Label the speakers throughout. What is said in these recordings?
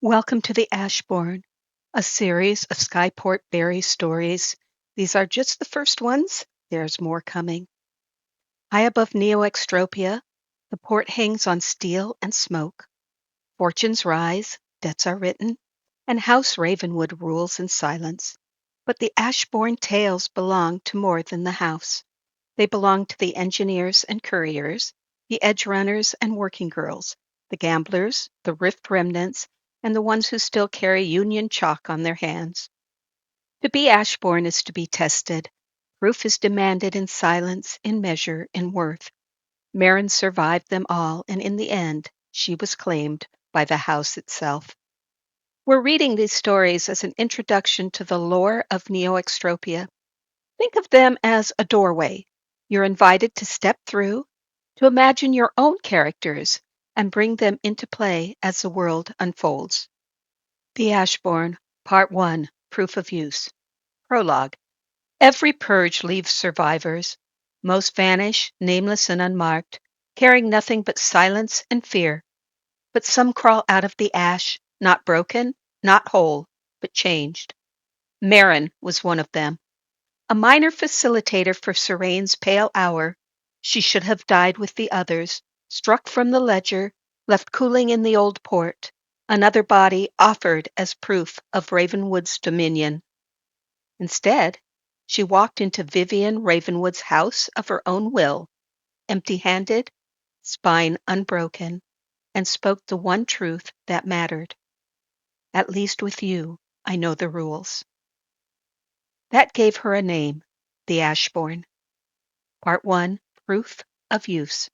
Speaker 1: Welcome to the Ashborn, a series of Skyport Berry stories. These are just the first ones. There's more coming. High above Neo-Extropia, the port hangs on steel and smoke. Fortunes rise, debts are written, and House Ravenwood rules in silence. But the Ashborn tales belong to more than the house. They belong to the engineers and couriers, the edge runners and working girls, the gamblers, the rift remnants, and the ones who still carry Union chalk on their hands. To be Ashbourne is to be tested. Proof is demanded in silence, in measure, in worth. Marin survived them all, and in the end, she was claimed by the house itself. We're reading these stories as an introduction to the lore of Neo-Extropia. Think of them as a doorway. You're invited to step through, to imagine your own characters, and bring them into play as the world unfolds. The Ashbourne, Part 1, Proof of Use. Prologue. Every purge leaves survivors. Most vanish, nameless and unmarked, carrying nothing but silence and fear. But some crawl out of the ash, not broken, not whole, but changed. Marin was one of them. A minor facilitator for Serane's pale hour, she should have died with the others, struck from the ledger, left cooling in the old port, another body offered as proof of Ravenwood's dominion. Instead, she walked into Vivian Ravenwood's house of her own will, empty-handed, spine unbroken, and spoke the one truth that mattered. At least with you, I know the rules. That gave her a name, the Ashbourne. Part 1, Proof of Use.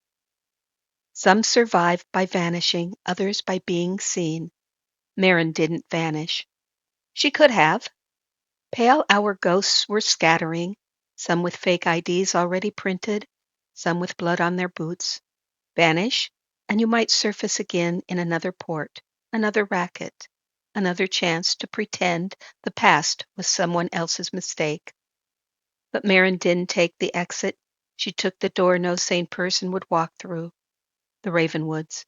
Speaker 1: Some survive by vanishing, others by being seen. Marin didn't vanish. She could have. Pale hour ghosts were scattering, some with fake IDs already printed, some with blood on their boots. Vanish, and you might surface again in another port, another racket, another chance to pretend the past was someone else's mistake. But Marin didn't take the exit. She took the door no sane person would walk through, the Ravenwoods.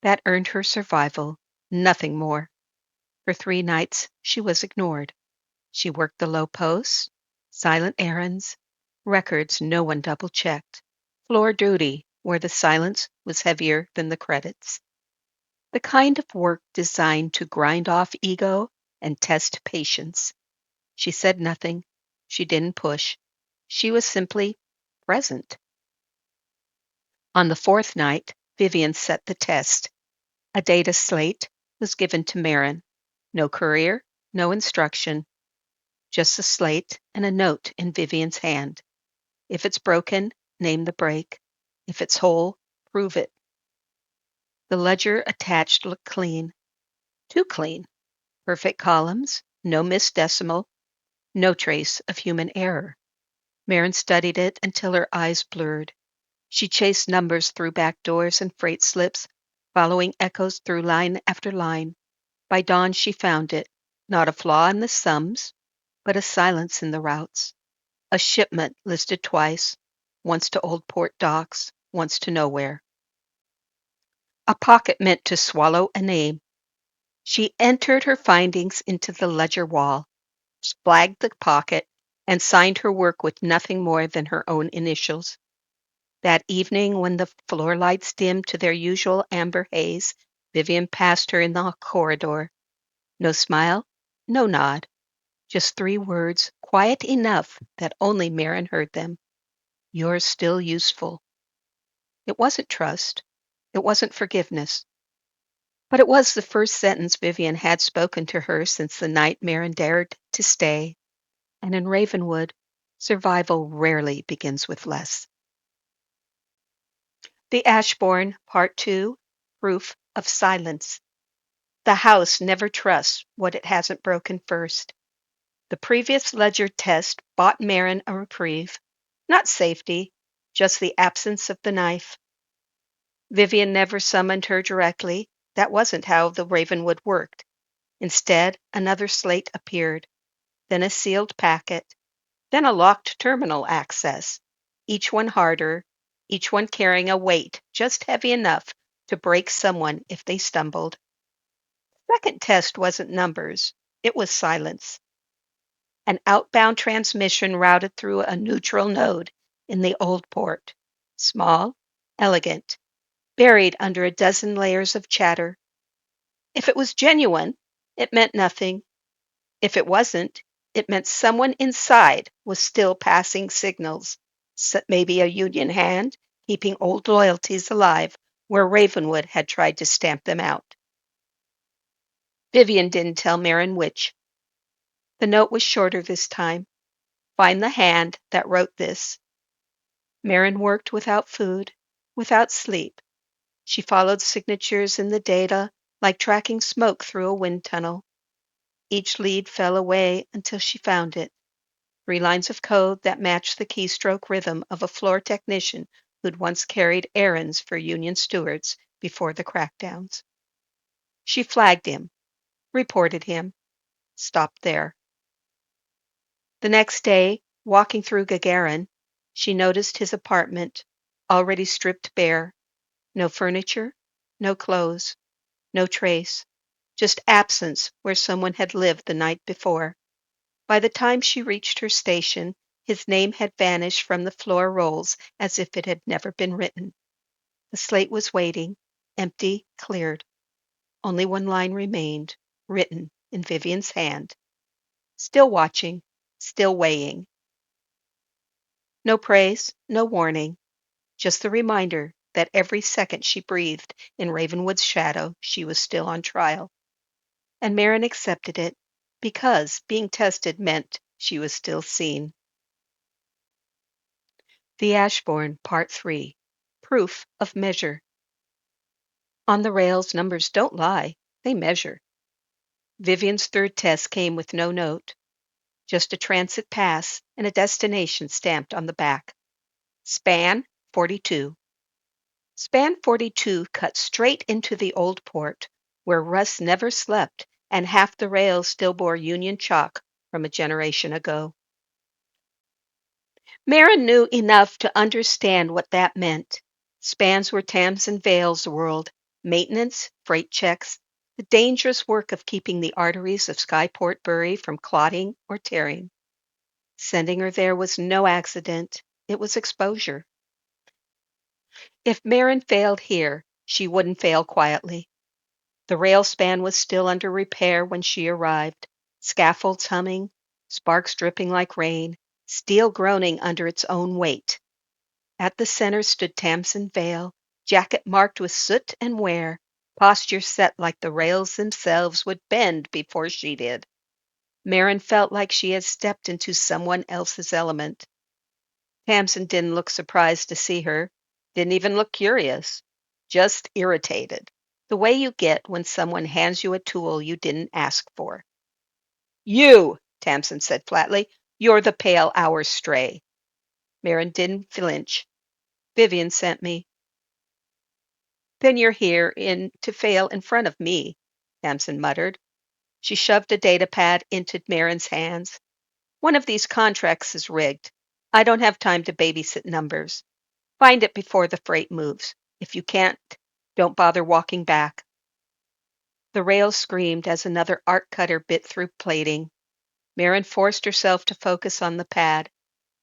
Speaker 1: That earned her survival, nothing more. For 3 nights she was ignored. She worked the low posts, silent errands, records no one double-checked, floor duty where the silence was heavier than the credits. The kind of work designed to grind off ego and test patience. She said nothing. She didn't push. She was simply present. On the 4th night, Vivian set the test. A data slate was given to Marin. No courier, no instruction, just a slate and a note in Vivian's hand. If it's broken, name the break. If it's whole, prove it. The ledger attached looked clean. Too clean. Perfect columns, no missed decimal, no trace of human error. Marin studied it until her eyes blurred. She chased numbers through back doors and freight slips, following echoes through line after line. By dawn she found it, not a flaw in the sums, but a silence in the routes. A shipment listed twice, once to Old Port docks, once to nowhere. A pocket meant to swallow a name. She entered her findings into the ledger wall, flagged the pocket, and signed her work with nothing more than her own initials. That evening, when the floor lights dimmed to their usual amber haze, Vivian passed her in the corridor. No smile, no nod, just 3 words, quiet enough that only Marin heard them. You're still useful. It wasn't trust. It wasn't forgiveness. But it was the first sentence Vivian had spoken to her since the night Marin dared to stay. And in Ravenwood, survival rarely begins with less. The Ashbourne, Part 2, Proof of Silence. The house never trusts what it hasn't broken first. The previous ledger test bought Marin a reprieve. Not safety, just the absence of the knife. Vivian never summoned her directly. That wasn't how the Ravenwood worked. Instead, another slate appeared, then a sealed packet, then a locked terminal access, each one harder, each one carrying a weight just heavy enough to break someone if they stumbled. second test wasn't numbers, it was silence. An outbound transmission routed through a neutral node in the old port. Small, elegant, buried under a dozen layers of chatter. If it was genuine, it meant nothing. If it wasn't, it meant someone inside was still passing signals. Maybe a union hand keeping old loyalties alive where Ravenwood had tried to stamp them out. Vivian didn't tell Marin which. The note was shorter this time. Find the hand that wrote this. Marin worked without food, without sleep. She followed signatures in the data like tracking smoke through a wind tunnel. Each lead fell away until she found it. 3 lines of code that matched the keystroke rhythm of a floor technician who'd once carried errands for union stewards before the crackdowns. She flagged him, reported him, stopped there. The next day, walking through Gagarin, she noticed his apartment, already stripped bare. No furniture, no clothes, no trace, just absence where someone had lived the night before. By the time she reached her station, his name had vanished from the floor rolls as if it had never been written. The slate was waiting, empty, cleared. Only one line remained, written in Vivian's hand. Still watching, still weighing. No praise, no warning, just the reminder that every second she breathed in Ravenwood's shadow, she was still on trial. And Marin accepted it, because being tested meant she was still seen. The Ashborn, Part 3. Proof of Measure. On the rails, numbers don't lie, they measure. Vivian's third test came with no note, just a transit pass and a destination stamped on the back. Span 42. Span 42 cut straight into the old port, where Russ never slept and half the rails still bore Union chalk from a generation ago. Marin knew enough to understand what that meant. Spans were Tamsin Vale's world. Maintenance, freight checks, the dangerous work of keeping the arteries of Skyport Bury from clotting or tearing. Sending her there was no accident. It was exposure. If Marin failed here, she wouldn't fail quietly. The rail span was still under repair when she arrived. Scaffolds humming, sparks dripping like rain, steel groaning under its own weight. At the center stood Tamsin Vale, jacket marked with soot and wear, posture set like the rails themselves would bend before she did. Marin felt like she had stepped into someone else's element. Tamsin didn't look surprised to see her, didn't even look curious, just irritated, the way you get when someone hands you a tool you didn't ask for. You, Tamsin said flatly, you're the pale hour stray. Marin didn't flinch. Vivian sent me. Then you're here to fail in front of me, Tamsin muttered. She shoved a data pad into Marin's hands. One of these contracts is rigged. I don't have time to babysit numbers. Find it before the freight moves. If you can't, don't bother walking back. The rail screamed as another arc cutter bit through plating. Marin forced herself to focus on the pad.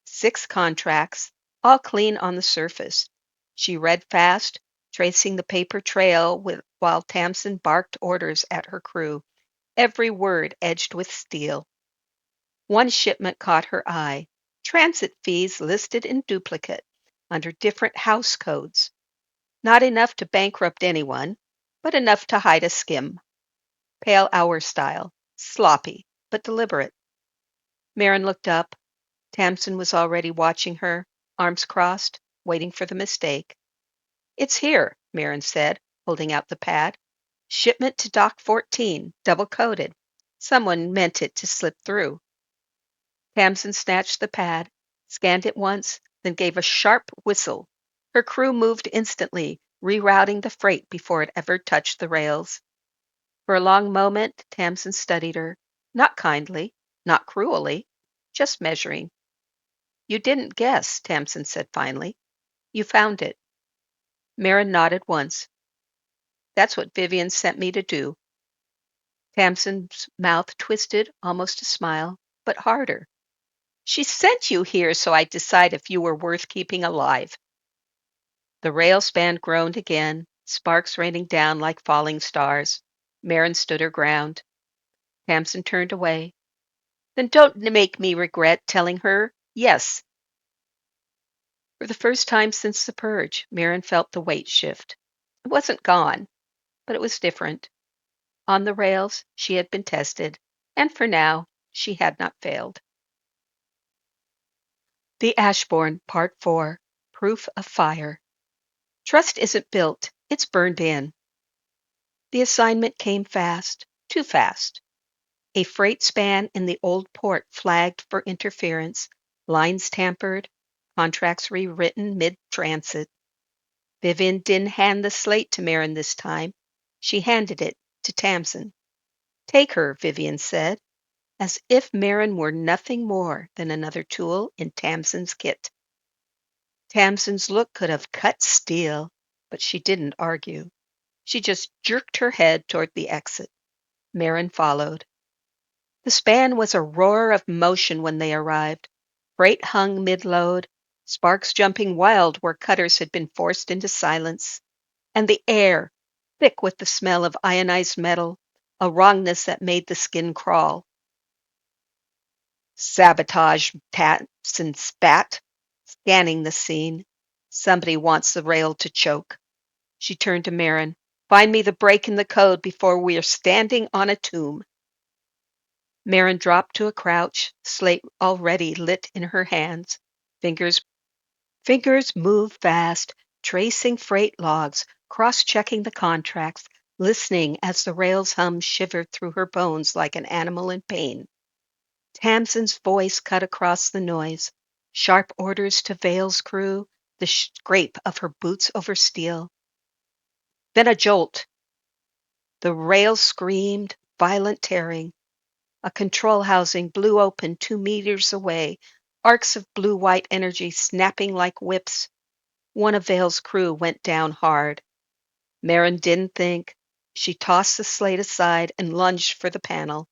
Speaker 1: 6 contracts, all clean on the surface. She read fast, tracing the paper trail while Tamsin barked orders at her crew, every word edged with steel. One shipment caught her eye. Transit fees listed in duplicate, under different house codes. Not enough to bankrupt anyone, but enough to hide a skim. Pale hour style, sloppy, but deliberate. Marin looked up. Tamsin was already watching her, arms crossed, waiting for the mistake. It's here, Marin said, holding out the pad. Shipment to Dock 14, double-coded. Someone meant it to slip through. Tamsin snatched the pad, scanned it once, then gave a sharp whistle. Her crew moved instantly, rerouting the freight before it ever touched the rails. For a long moment, Tamsin studied her, not kindly, not cruelly, just measuring. You didn't guess, Tamsin said finally. You found it. Marin nodded once. That's what Vivian sent me to do. Tamsin's mouth twisted almost a smile, but harder. She sent you here so I'd decide if you were worth keeping alive. The rail span groaned again, sparks raining down like falling stars. Marin stood her ground. Tamsin turned away. Then don't make me regret telling her yes. For the first time since the purge, Marin felt the weight shift. It wasn't gone, but it was different. On the rails, she had been tested, and for now, she had not failed. The Ashborn, Part 4, Proof of Fire. Trust isn't built, it's burned in. The assignment came fast, too fast. A freight span in the old port flagged for interference, lines tampered, contracts rewritten mid-transit. Vivian didn't hand the slate to Marin this time. She handed it to Tamsin. Take her, Vivian said, as if Marin were nothing more than another tool in Tamsin's kit. Tamsin's look could have cut steel, but she didn't argue. She just jerked her head toward the exit. Marin followed. The span was a roar of motion when they arrived. Freight hung mid-load, sparks jumping wild where cutters had been forced into silence. And the air, thick with the smell of ionized metal, a wrongness that made the skin crawl. Sabotage, Tatson spat, scanning the scene. Somebody wants the rail to choke. She turned to Marin. Find me the break in the code before we are standing on a tomb. Marin dropped to a crouch, slate already lit in her hands. Fingers Fingers moved fast, tracing freight logs, cross-checking the contracts, listening as the rail's hum shivered through her bones like an animal in pain. Tamsin's voice cut across the noise. Sharp orders to Vale's crew, the scrape of her boots over steel. Then a jolt. The rail screamed, violent tearing. A control housing blew open 2 meters away, arcs of blue-white energy snapping like whips. One of Vale's crew went down hard. Marin didn't think. She tossed the slate aside and lunged for the panel.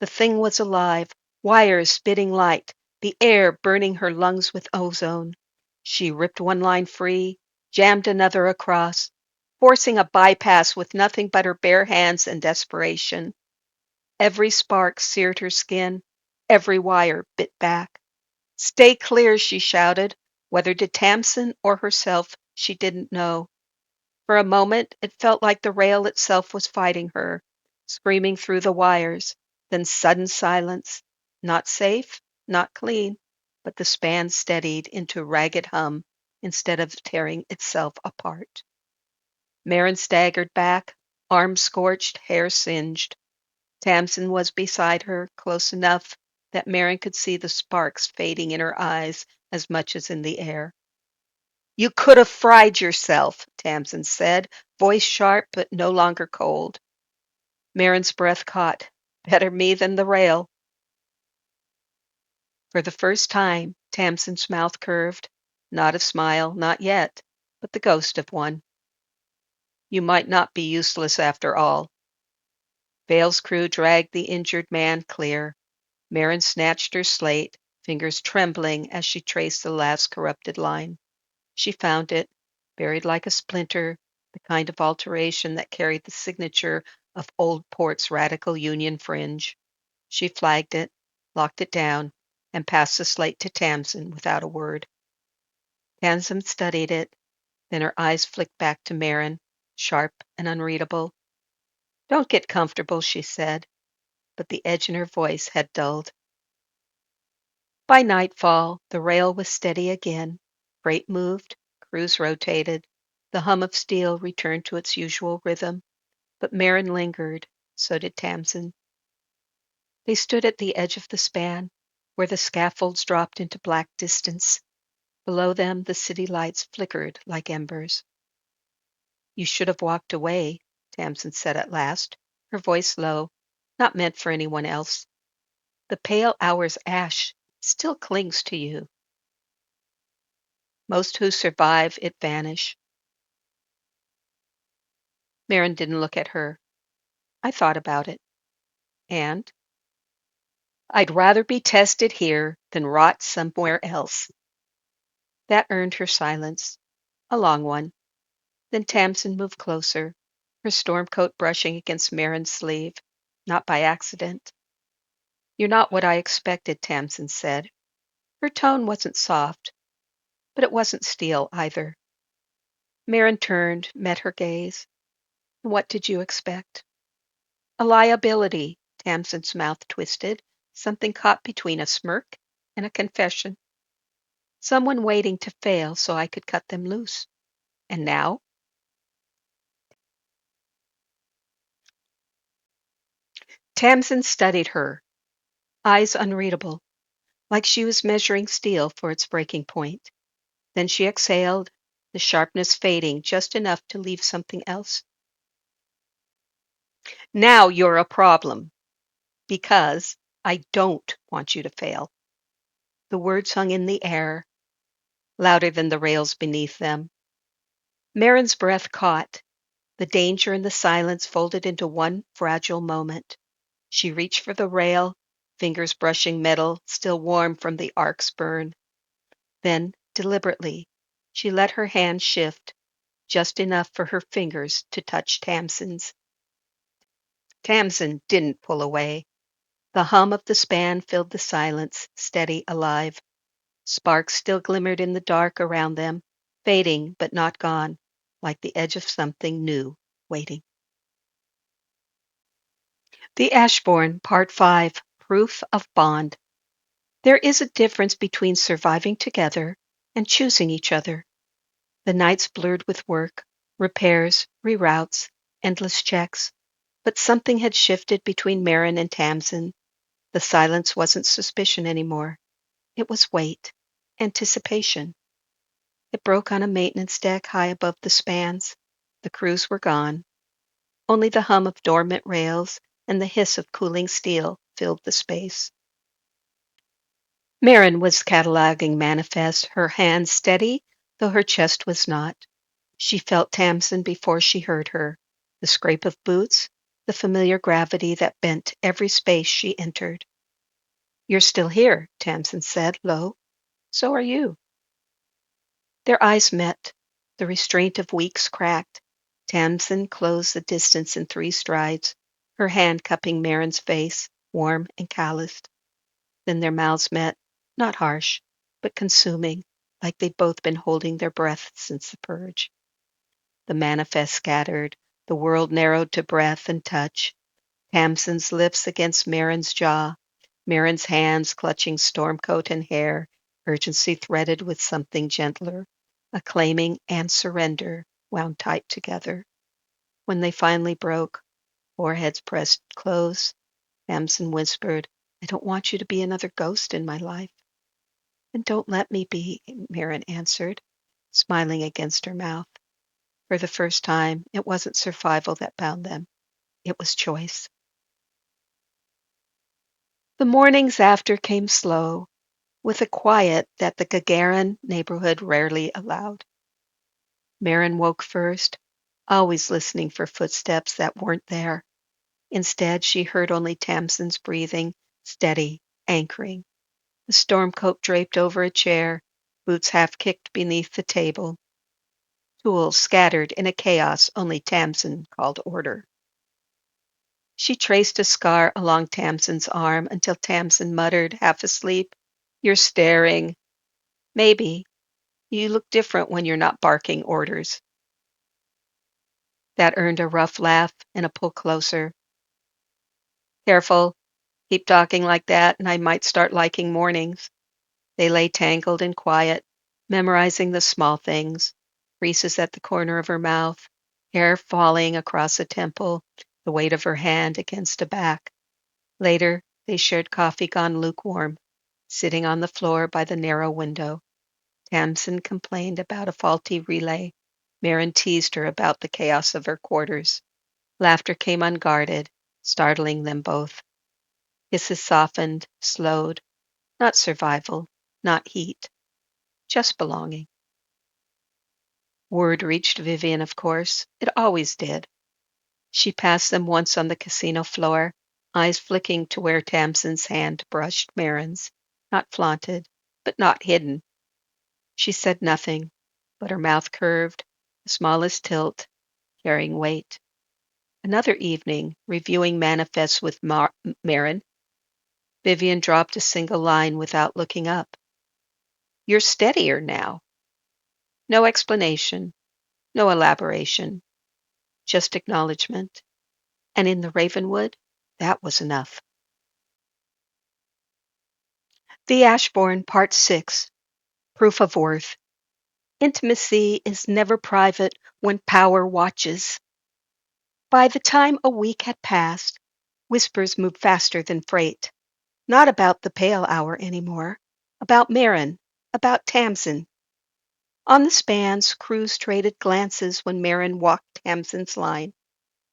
Speaker 1: The thing was alive, wires spitting light, the air burning her lungs with ozone. She ripped one line free, jammed another across, forcing a bypass with nothing but her bare hands and desperation. Every spark seared her skin, every wire bit back. Stay clear, she shouted, whether to Tamsin or herself, she didn't know. For a moment, it felt like the rail itself was fighting her, screaming through the wires. Then sudden silence. Not safe, not clean, but the span steadied into ragged hum instead of tearing itself apart. Marin staggered back, arms scorched, hair singed. Tamsin was beside her, close enough that Marin could see the sparks fading in her eyes as much as in the air. You could have fried yourself, Tamsin said, voice sharp but no longer cold. Marin's breath caught. Better me than the rail. For the first time, Tamsin's mouth curved. Not a smile, not yet, but the ghost of one. You might not be useless after all. Vale's crew dragged the injured man clear. Marin snatched her slate, fingers trembling as she traced the last corrupted line. She found it, buried like a splinter, the kind of alteration that carried the signature of Old Port's radical Union fringe. She flagged it, locked it down, and passed the slate to Tamsin without a word. Tamsin studied it, then her eyes flicked back to Marin, sharp and unreadable. Don't get comfortable, she said, but the edge in her voice had dulled. By nightfall, the rail was steady again. Freight moved, crews rotated. The hum of steel returned to its usual rhythm, but Marin lingered. So did Tamsin. They stood at the edge of the span, where the scaffolds dropped into black distance. Below them, the city lights flickered like embers. You should have walked away, Tamsin said at last, her voice low, not meant for anyone else. The pale hour's ash still clings to you. Most who survive it vanish. Marin didn't look at her. I thought about it. And I'd rather be tested here than rot somewhere else. That earned her silence, a long one. Then Tamsin moved closer, her storm coat brushing against Marin's sleeve, not by accident. You're not what I expected, Tamsin said. Her tone wasn't soft, but it wasn't steel either. Marin turned, met her gaze. What did you expect? A liability, Tamsin's mouth twisted, something caught between a smirk and a confession. Someone waiting to fail so I could cut them loose. And now? Tamsin studied her, eyes unreadable, like she was measuring steel for its breaking point. Then she exhaled, the sharpness fading just enough to leave something else. Now you're a problem, because I don't want you to fail. The words hung in the air, louder than the rails beneath them. Marin's breath caught, the danger and the silence folded into one fragile moment. She reached for the rail, fingers brushing metal still warm from the ark's burn. Then, deliberately, she let her hand shift just enough for her fingers to touch Tamsin's. Tamsin didn't pull away. The hum of the span filled the silence, steady, alive. Sparks still glimmered in the dark around them, fading but not gone, like the edge of something new waiting. The Ashborn, Part 5, Proof of Bond. There is a difference between surviving together and choosing each other. The nights blurred with work, repairs, reroutes, endless checks. But something had shifted between Marin and Tamsin. The silence wasn't suspicion anymore. It was wait, anticipation. It broke on a maintenance deck high above the spans. The crews were gone. Only the hum of dormant rails and the hiss of cooling steel filled the space. Marin was cataloging manifest, her hands steady, though her chest was not. She felt Tamsin before she heard her, the scrape of boots, the familiar gravity that bent every space she entered. You're still here, Tamsin said, low. So are you. Their eyes met. The restraint of weeks cracked. Tamsin closed the distance in 3 strides, her hand cupping Marin's face, warm and calloused. Then their mouths met, not harsh, but consuming, like they'd both been holding their breath since the purge. The manifest scattered, the world narrowed to breath and touch. Tamsin's lips against Marin's jaw, Marin's hands clutching stormcoat and hair, urgency threaded with something gentler, a claiming and surrender wound tight together. When they finally broke, foreheads pressed close, Tamsin whispered, I don't want you to be another ghost in my life. And don't let me be, Marin answered, smiling against her mouth. For the first time, it wasn't survival that bound them. It was choice. The mornings after came slow, with a quiet that the Gagarin neighborhood rarely allowed. Marin woke first, always listening for footsteps that weren't there. Instead, she heard only Tamsin's breathing, steady, anchoring. The storm coat draped over a chair, boots half kicked beneath the table, tools scattered in a chaos only Tamsin called order. She traced a scar along Tamsin's arm until Tamsin muttered, half asleep, You're staring. Maybe. You look different when you're not barking orders. That earned a rough laugh and a pull closer. Careful. Keep talking like that, and I might start liking mornings. They lay tangled and quiet, memorizing the small things. Creases at the corner of her mouth, hair falling across a temple, the weight of her hand against a back. Later, they shared coffee gone lukewarm, sitting on the floor by the narrow window. Tamsin complained about a faulty relay. Marin teased her about the chaos of her quarters. Laughter came unguarded, startling them both. Hisses softened, slowed. Not survival, not heat, just belonging. Word reached Vivian, of course. It always did. She passed them once on the casino floor, eyes flicking to where Tamsin's hand brushed Marin's, not flaunted, but not hidden. She said nothing, but her mouth curved, the smallest tilt, carrying weight. Another evening, reviewing manifests with Marin, Vivian dropped a single line without looking up. You're steadier now. No explanation, no elaboration, just acknowledgement. And in the Ravenwood, that was enough. The Ashborn, Part 6. Proof of Worth. Intimacy is never private when power watches. By the time a week had passed, whispers moved faster than freight. Not about the pale hour anymore, about Marin, about Tamsin. On the spans, crews traded glances when Marin walked Tamsin's line.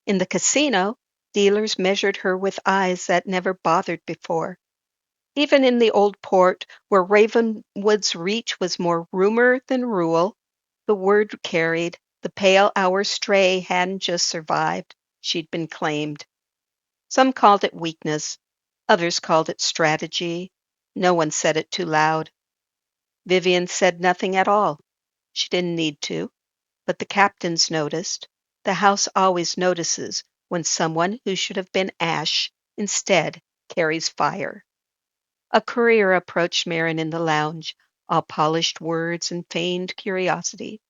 Speaker 1: In the casino, dealers measured her with eyes that never bothered before. Even in the old port, where Ravenwood's reach was more rumor than rule, the word carried, the pale hour stray hadn't just survived, she'd been claimed. Some called it weakness, others called it strategy. No one said it too loud. Vivian said nothing at all. She didn't need to, but the captains noticed. The house always notices when someone who should have been ash instead carries fire. A courier approached Marin in the lounge, all polished words and feigned curiosity.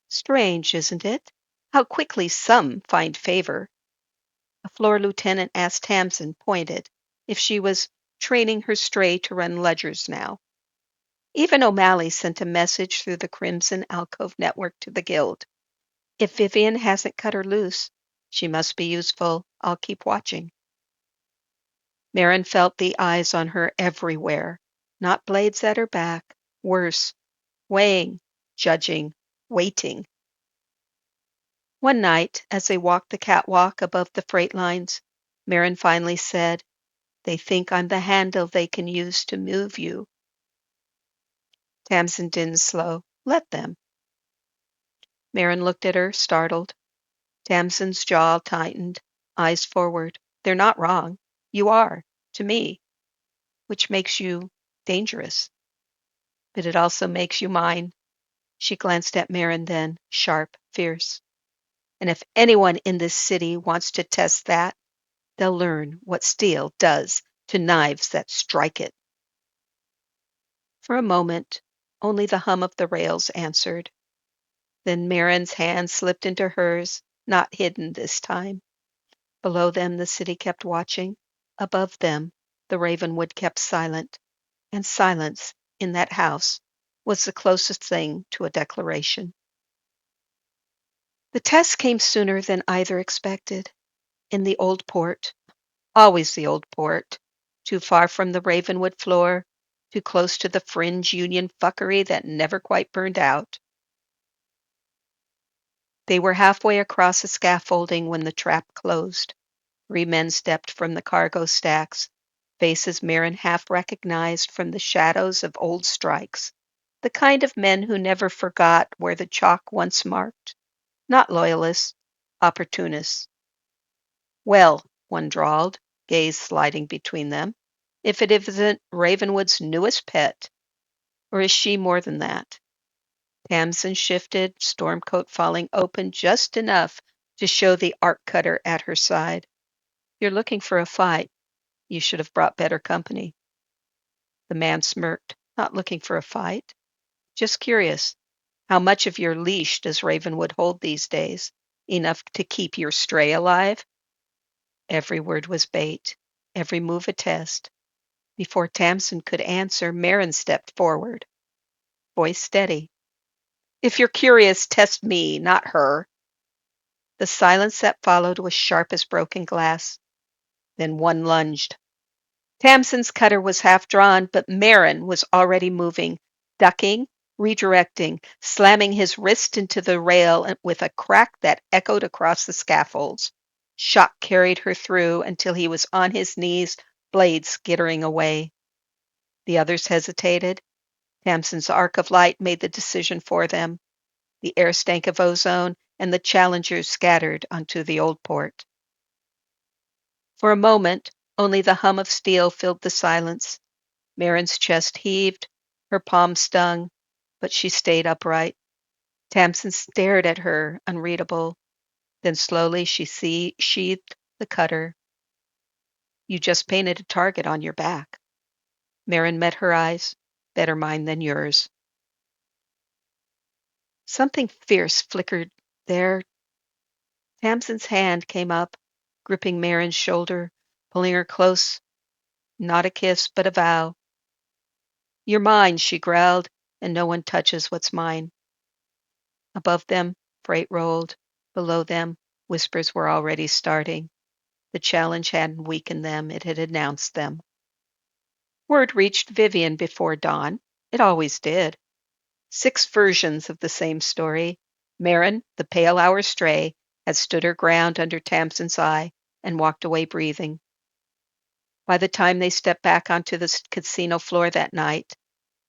Speaker 1: Strange, isn't it? How quickly some find favor. A floor lieutenant asked Tamsin, pointed, if she was training her stray to run ledgers now. Even O'Malley sent a message through the Crimson Alcove network to the guild. If Vivian hasn't cut her loose, she must be useful. I'll keep watching. Marin felt the eyes on her everywhere, not blades at her back, worse, weighing, judging, waiting. One night, as they walked the catwalk above the freight lines, Marin finally said, they think I'm the handle they can use to move you. Tamsin didn't slow. Let them. Marin looked at her, startled. Tamsin's jaw tightened, eyes forward. They're not wrong. You are, to me, which makes you dangerous. But it also makes you mine. She glanced at Marin then, sharp, fierce. And if anyone in this city wants to test that, they'll learn what steel does to knives that strike it. For a moment, only the hum of the rails answered. Then Marin's hand slipped into hers, not hidden this time. Below them, the city kept watching. Above them, the Ravenwood kept silent. And silence, in that house, was the closest thing to a declaration. The test came sooner than either expected. In the old port, always the old port, too far from the Ravenwood floor, too close to the fringe union fuckery that never quite burned out. They were halfway across the scaffolding when the trap closed. 3 men stepped from the cargo stacks, faces Marin half recognized from the shadows of old strikes, the kind of men who never forgot where the chalk once marked. Not loyalists, opportunists. Well, one drawled, gaze sliding between them, if it isn't Ravenwood's newest pet, or is she more than that? Tamsin shifted, stormcoat falling open just enough to show the arc cutter at her side. You're looking for a fight. You should have brought better company. The man smirked, not looking for a fight. Just curious. How much of your leash does Ravenwood hold these days? Enough to keep your stray alive? Every word was bait, every move a test. Before Tamsin could answer, Marin stepped forward, voice steady. If you're curious, test me, not her. The silence that followed was sharp as broken glass. Then one lunged. Tamsin's cutter was half drawn, but Marin was already moving, ducking, redirecting, slamming his wrist into the rail with a crack that echoed across the scaffolds. Shock carried her through until he was on his knees, blades skittering away. The others hesitated. Tamsin's arc of light made the decision for them. The air stank of ozone, and the challengers scattered onto the old port. For a moment, only the hum of steel filled the silence. Marin's chest heaved, her palms stung, but she stayed upright. Tamsin stared at her, unreadable. Then slowly sheathed the cutter. You just painted a target on your back. Marin met her eyes. Better mine than yours. Something fierce flickered there. Tamsin's hand came up, gripping Marin's shoulder, pulling her close. Not a kiss, but a vow. You're mine, she growled, and no one touches what's mine. Above them, freight rolled. Below them, whispers were already starting. The challenge hadn't weakened them, it had announced them. Word reached Vivian before dawn. It always did. 6 versions of the same story. Marin, the pale hour stray, had stood her ground under Tamsin's eye and walked away breathing. By the time they stepped back onto the casino floor that night,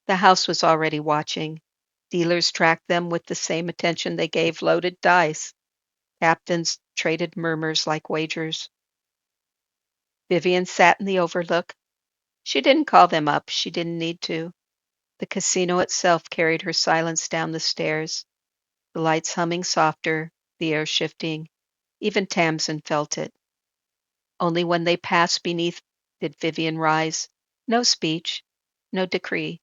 Speaker 1: the house was already watching. Dealers tracked them with the same attention they gave loaded dice. Captains traded murmurs like wagers. Vivian sat in the overlook. She didn't call them up. She didn't need to. The casino itself carried her silence down the stairs, the lights humming softer, the air shifting. Even Tamsin felt it. Only when they passed beneath did Vivian rise. No speech, no decree,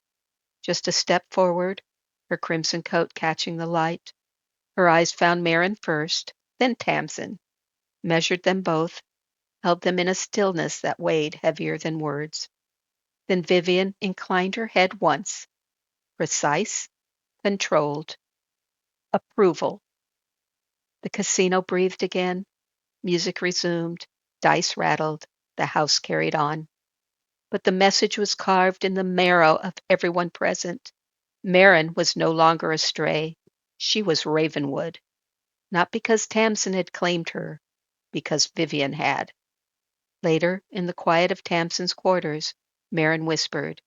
Speaker 1: just a step forward, her crimson coat catching the light. Her eyes found Marin first, then Tamsin, measured them both, held them in a stillness that weighed heavier than words. Then Vivian inclined her head once, precise, controlled. Approval. The casino breathed again. Music resumed. Dice rattled. The house carried on. But the message was carved in the marrow of everyone present. Marin was no longer a stray. She was Ravenwood. Not because Tamsin had claimed her, because Vivian had. Later, in the quiet of Tamsin's quarters, Marin whispered,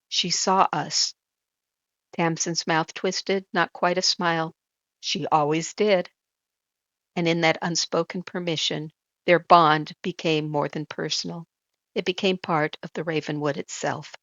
Speaker 1: "She saw us." Tamsin's mouth twisted, not quite a smile. She always did. And in that unspoken permission, their bond became more than personal. It became part of the Ravenwood itself.